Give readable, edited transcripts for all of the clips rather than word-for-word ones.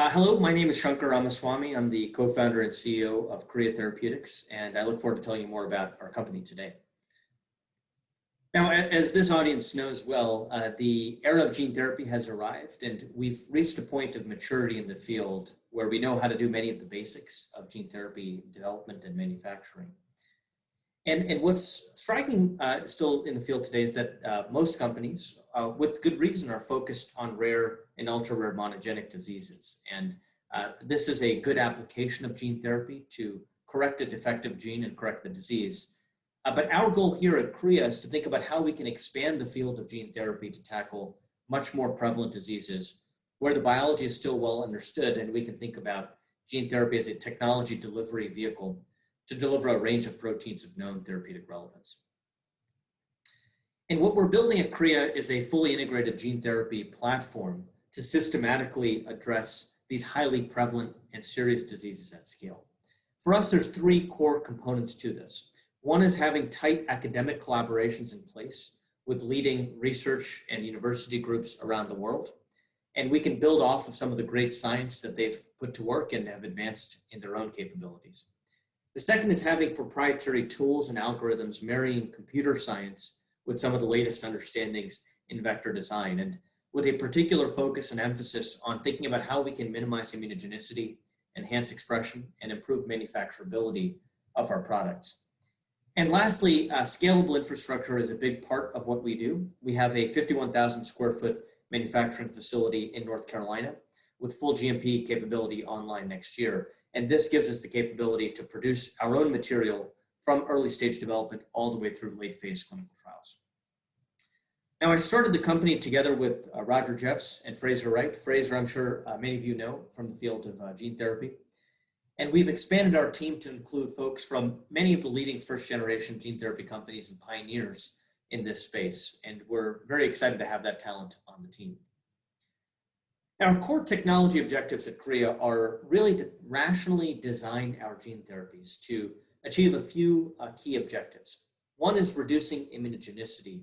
Hello, my name is Shankar Ramaswamy. I'm the co-founder and CEO of Kriya Therapeutics, and I look forward to telling you more about our company today. Now, as this audience knows well, the era of gene therapy has arrived, and we've reached a point of maturity in the field where we know how to do many of the basics of gene therapy development and manufacturing. And what's striking still in the field today is that most companies, with good reason, are focused on rare and ultra-rare monogenic diseases. And this is a good application of gene therapy to correct a defective gene and correct the disease. But our goal here at Kriya is to think about how we can expand the field of gene therapy to tackle much more prevalent diseases where the biology is still well understood, and we can think about gene therapy as a technology delivery vehicle to deliver a range of proteins of known therapeutic relevance. And what we're building at Kriya is a fully integrated gene therapy platform to systematically address these highly prevalent and serious diseases at scale. For us, there's three core components to this. One is having tight academic collaborations in place with leading research and university groups around the world. And we can build off of some of the great science that they've put to work and have advanced in their own capabilities. The second is having proprietary tools and algorithms marrying computer science with some of the latest understandings in vector design, and with a particular focus and emphasis on thinking about how we can minimize immunogenicity, enhance expression, and improve manufacturability of our products. And lastly, scalable infrastructure is a big part of what we do. We have a 51,000 square foot manufacturing facility in North Carolina with full GMP capability online next year. And this gives us the capability to produce our own material from early stage development all the way through late phase clinical trials. Now, I started the company together with Roger Jeffs and Fraser Wright. Fraser, I'm sure many of you know from the field of gene therapy. And we've expanded our team to include folks from many of the leading first generation gene therapy companies and pioneers in this space. And we're very excited to have that talent on the team. Our core technology objectives at Kriya are really to rationally design our gene therapies to achieve a few key objectives. One is reducing immunogenicity,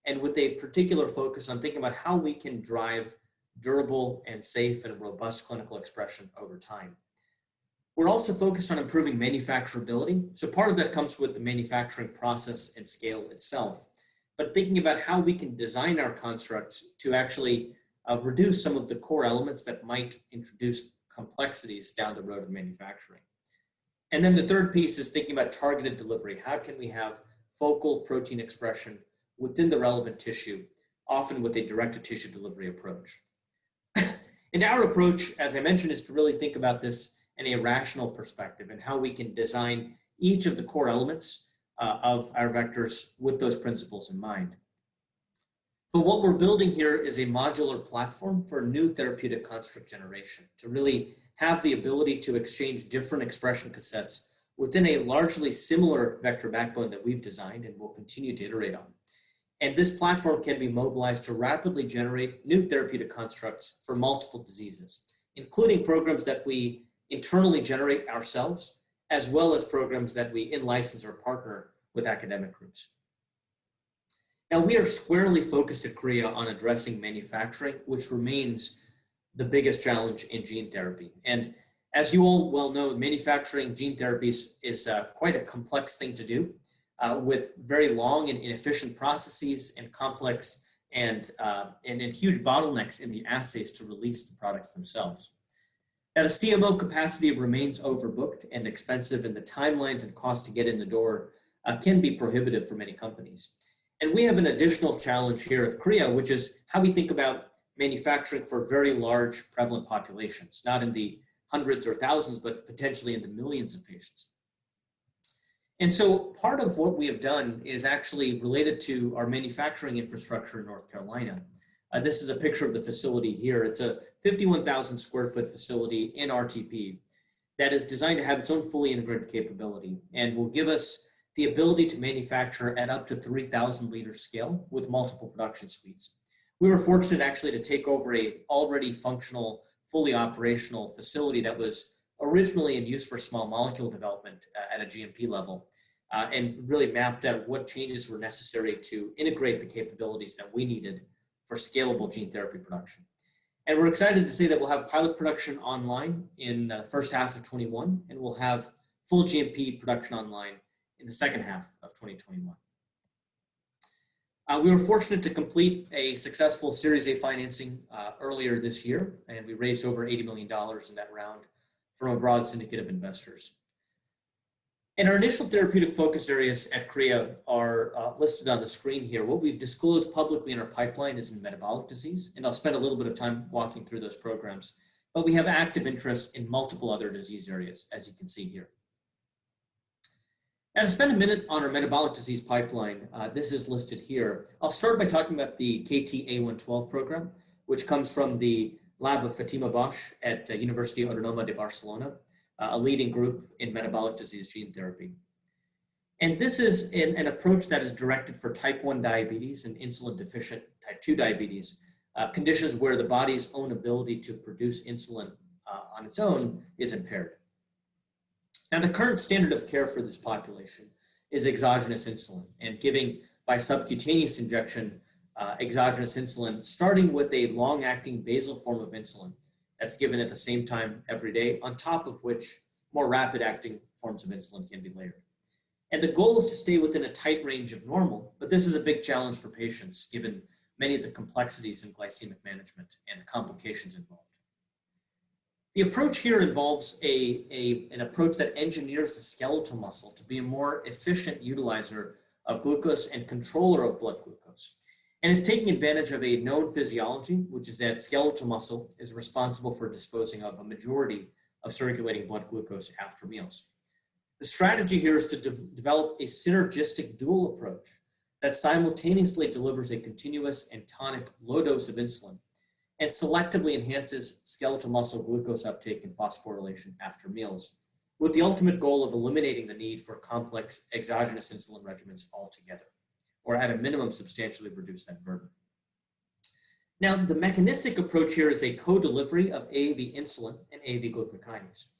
and with a particular focus on thinking about how we can drive durable and safe and robust clinical expression over time. We're also focused on improving manufacturability. So part of that comes with the manufacturing process and scale itself, but thinking about how we can design our constructs to actually reduce some of the core elements that might introduce complexities down the road of manufacturing. And then the third piece is thinking about targeted delivery. How can we have focal protein expression within the relevant tissue, often with a direct-to-tissue delivery approach? And our approach, as I mentioned, is to really think about this in a rational perspective and how we can design each of the core elements of our vectors with those principles in mind. But what we're building here is a modular platform for new therapeutic construct generation to really have the ability to exchange different expression cassettes within a largely similar vector backbone that we've designed and will continue to iterate on. And this platform can be mobilized to rapidly generate new therapeutic constructs for multiple diseases, including programs that we internally generate ourselves, as well as programs that we in-license or partner with academic groups. Now, we are squarely focused at Kriya on addressing manufacturing, which remains the biggest challenge in gene therapy. And as you all well know, manufacturing gene therapies is quite a complex thing to do with very long and inefficient processes and complex and huge bottlenecks in the assays to release the products themselves. Now, the CMO capacity remains overbooked and expensive, and the timelines and cost to get in the door can be prohibitive for many companies. And we have an additional challenge here at Kriya, which is how we think about manufacturing for very large prevalent populations, not in the hundreds or thousands, but potentially in the millions of patients. And so part of what we have done is actually related to our manufacturing infrastructure in North Carolina. This is a picture of the facility here. It's a 51,000 square foot facility in RTP that is designed to have its own fully integrated capability and will give us the ability to manufacture at up to 3,000 liter scale with multiple production suites. We were fortunate actually to take over a already functional, fully operational facility that was originally in use for small molecule development at a GMP level, and really mapped out what changes were necessary to integrate the capabilities that we needed for scalable gene therapy production. And we're excited to say that we'll have pilot production online in the first half of 21, and we'll have full GMP production online in the second half of 2021. We were fortunate to complete a successful Series A financing earlier this year, and we raised over $80 million in that round from a broad syndicate of investors. And our initial therapeutic focus areas at Kriya are listed on the screen here. What we've disclosed publicly in our pipeline is in metabolic disease, and I'll spend a little bit of time walking through those programs. But we have active interest in multiple other disease areas, as you can see here. Now, to spend a minute on our metabolic disease pipeline, this is listed here. I'll start by talking about the KT-A112 program, which comes from the lab of Fatima Bosch at University Autónoma de Barcelona, a leading group in metabolic disease gene therapy. And this is an approach that is directed for type 1 diabetes and insulin deficient type 2 diabetes, conditions where the body's own ability to produce insulin on its own is impaired. Now, the current standard of care for this population is exogenous insulin, and giving by subcutaneous injection exogenous insulin, starting with a long-acting basal form of insulin that's given at the same time every day, on top of which more rapid-acting forms of insulin can be layered. And the goal is to stay within a tight range of normal, but this is a big challenge for patients, given many of the complexities in glycemic management and the complications involved. The approach here involves an approach that engineers the skeletal muscle to be a more efficient utilizer of glucose and controller of blood glucose. And it's taking advantage of a known physiology, which is that skeletal muscle is responsible for disposing of a majority of circulating blood glucose after meals. The strategy here is to develop a synergistic dual approach that simultaneously delivers a continuous and tonic low dose of insulin and selectively enhances skeletal muscle glucose uptake and phosphorylation after meals, with the ultimate goal of eliminating the need for complex exogenous insulin regimens altogether, or at a minimum substantially reduce that burden. Now, the mechanistic approach here is a co-delivery of AAV insulin and AAV glucokinase.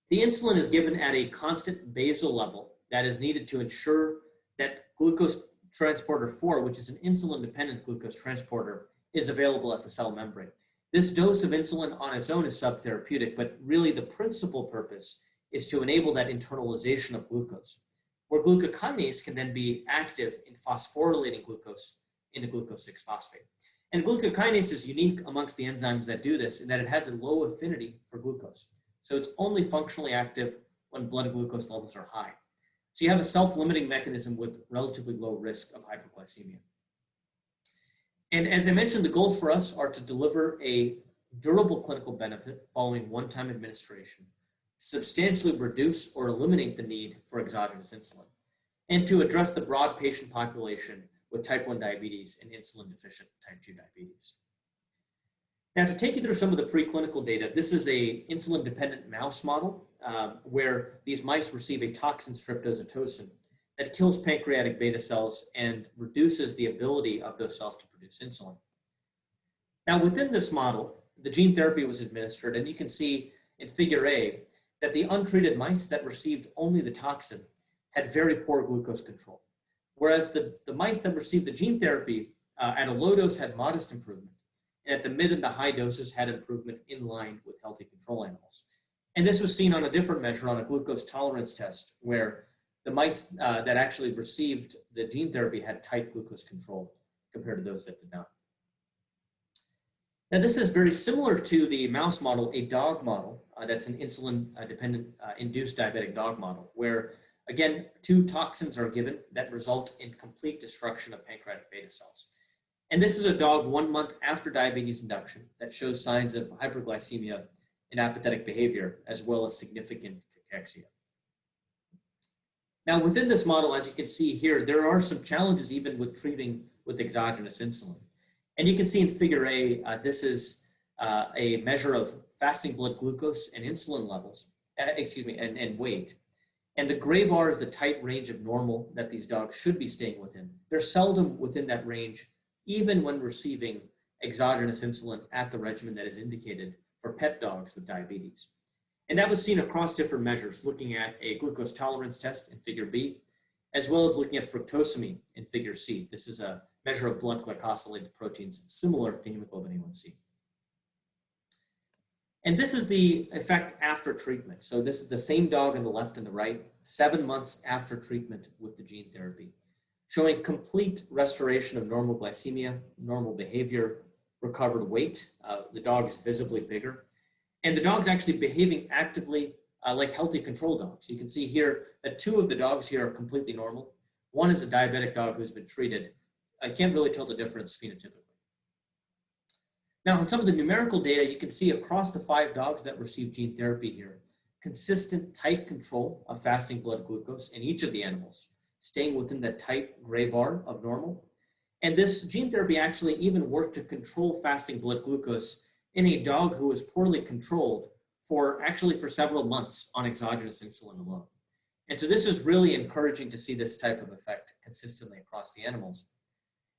The insulin is given at a constant basal level that is needed to ensure that glucose transporter 4, which is an insulin-dependent glucose transporter, is available at the cell membrane. This dose of insulin on its own is subtherapeutic, but really the principal purpose is to enable that internalization of glucose, where glucokinase can then be active in phosphorylating glucose into glucose 6-phosphate. And glucokinase is unique amongst the enzymes that do this in that it has a low affinity for glucose. So it's only functionally active when blood glucose levels are high. So you have a self-limiting mechanism with relatively low risk of hyperglycemia. And as I mentioned, the goals for us are to deliver a durable clinical benefit following one-time administration, substantially reduce or eliminate the need for exogenous insulin, and to address the broad patient population with type 1 diabetes and insulin-deficient type 2 diabetes. Now, to take you through some of the preclinical data, this is a insulin-dependent mouse model where these mice receive a toxin streptozotocin that kills pancreatic beta cells and reduces the ability of those cells to produce insulin. Now, within this model, the gene therapy was administered, and you can see in figure A that the untreated mice that received only the toxin had very poor glucose control, whereas the mice that received the gene therapy at a low dose had modest improvement, and at the mid and the high doses had improvement in line with healthy control animals. And this was seen on a different measure on a glucose tolerance test, where the mice that actually received the gene therapy had tight glucose control compared to those that did not. Now, this is very similar to the mouse model, a dog model, that's an insulin-dependent induced diabetic dog model, where, again, 2 toxins are given that result in complete destruction of pancreatic beta cells. And this is a dog 1 month after diabetes induction that shows signs of hyperglycemia and apathetic behavior, as well as significant cachexia. Now, within this model, as you can see here, there are some challenges even with treating with exogenous insulin. And you can see in figure A, this is a measure of fasting blood glucose and insulin levels, and weight. And the gray bar is the tight range of normal that these dogs should be staying within. They're seldom within that range, even when receiving exogenous insulin at the regimen that is indicated for pet dogs with diabetes. And that was seen across different measures, looking at a glucose tolerance test in figure B, as well as looking at fructosamine in figure C. This is a measure of blood glycosylated proteins similar to hemoglobin A1C. And this is the effect after treatment. So this is the same dog on the left and the right, 7 months after treatment with the gene therapy, showing complete restoration of normal glycemia, normal behavior, recovered weight. The dog is visibly bigger. And the dog's actually behaving actively like healthy control dogs. You can see here that 2 of the dogs here are completely normal. One is a diabetic dog who's been treated. I can't really tell the difference phenotypically. Now, in some of the numerical data, you can see across the 5 dogs that received gene therapy here, consistent tight control of fasting blood glucose in each of the animals, staying within that tight gray bar of normal. And this gene therapy actually even worked to control fasting blood glucose in a dog who was poorly controlled for several months on exogenous insulin alone. And so this is really encouraging to see this type of effect consistently across the animals,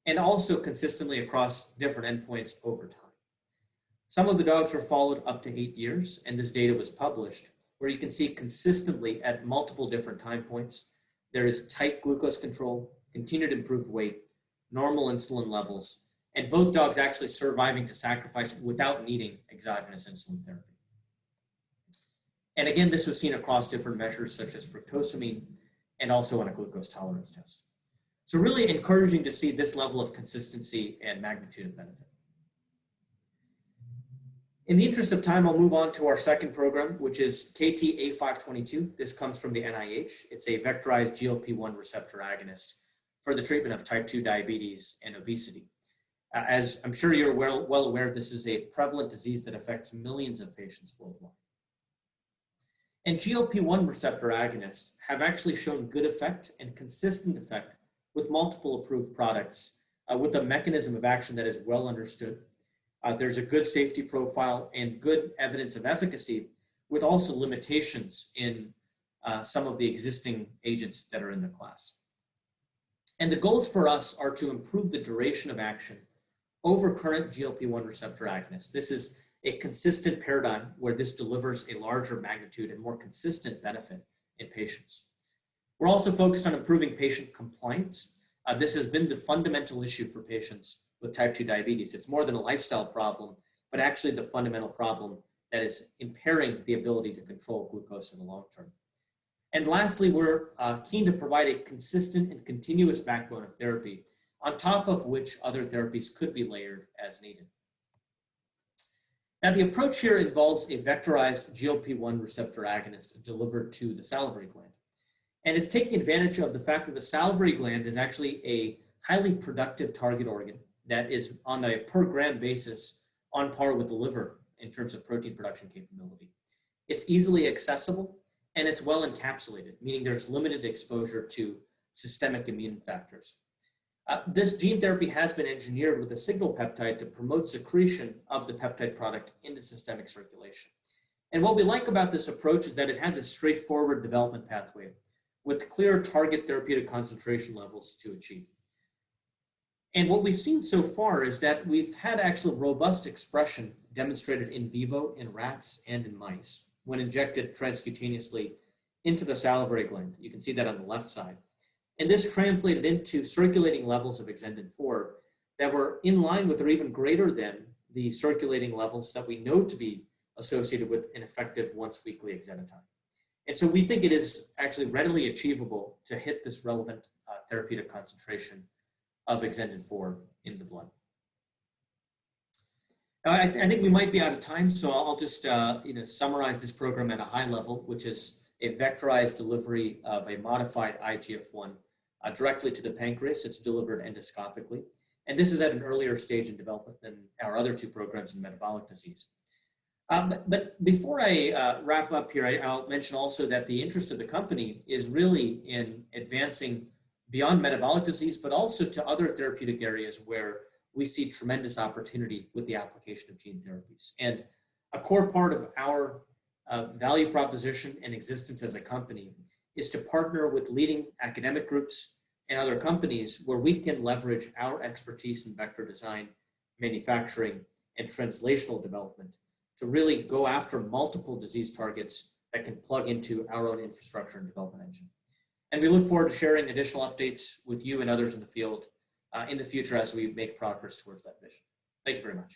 and also consistently across different endpoints over time. Some of the dogs were followed up to 8 years, and this data was published, where you can see consistently at multiple different time points, there is tight glucose control, continued improved weight, normal insulin levels, and both dogs actually surviving to sacrifice without needing exogenous insulin therapy. And again, this was seen across different measures such as fructosamine and also on a glucose tolerance test. So really encouraging to see this level of consistency and magnitude of benefit. In the interest of time, I'll move on to our second program, which is KT-A522. This comes from the NIH. It's a vectorized GLP-1 receptor agonist for the treatment of type 2 diabetes and obesity. As I'm sure you're well aware, this is a prevalent disease that affects millions of patients worldwide. And GLP-1 receptor agonists have actually shown good effect and consistent effect with multiple approved products with a mechanism of action that is well understood. There's a good safety profile and good evidence of efficacy, with also limitations in some of the existing agents that are in the class. And the goals for us are to improve the duration of action over current GLP-1 receptor agonists. This is a consistent paradigm where this delivers a larger magnitude and more consistent benefit in patients. We're also focused on improving patient compliance. This has been the fundamental issue for patients with type 2 diabetes. It's more than a lifestyle problem, but actually the fundamental problem that is impairing the ability to control glucose in the long term. And lastly, we're keen to provide a consistent and continuous backbone of therapy on top of which other therapies could be layered as needed. Now, the approach here involves a vectorized GLP-1 receptor agonist delivered to the salivary gland. And it's taking advantage of the fact that the salivary gland is actually a highly productive target organ that is on a per gram basis on par with the liver in terms of protein production capability. It's easily accessible and it's well encapsulated, meaning there's limited exposure to systemic immune factors. This gene therapy has been engineered with a signal peptide to promote secretion of the peptide product into systemic circulation. And what we like about this approach is that it has a straightforward development pathway with clear target therapeutic concentration levels to achieve. And what we've seen so far is that we've had actual robust expression demonstrated in vivo in rats and in mice when injected transcutaneously into the salivary gland. You can see that on the left side. And this translated into circulating levels of exendin-4 that were in line with or even greater than the circulating levels that we know to be associated with an effective once-weekly exenatide. And so we think it is actually readily achievable to hit this relevant therapeutic concentration of exendin-4 in the blood. Now, I think we might be out of time, so I'll just summarize this program at a high level, which is a vectorized delivery of a modified IGF-1 directly to the pancreas. It's delivered endoscopically. And this is at an earlier stage in development than our other 2 programs in metabolic disease. But before I wrap up here, I'll mention also that the interest of the company is really in advancing beyond metabolic disease, but also to other therapeutic areas where we see tremendous opportunity with the application of gene therapies. And a core part of our value proposition and existence as a company is to partner with leading academic groups and other companies where we can leverage our expertise in vector design, manufacturing, and translational development to really go after multiple disease targets that can plug into our own infrastructure and development engine. And we look forward to sharing additional updates with you and others in the field in the future as we make progress towards that vision. Thank you very much.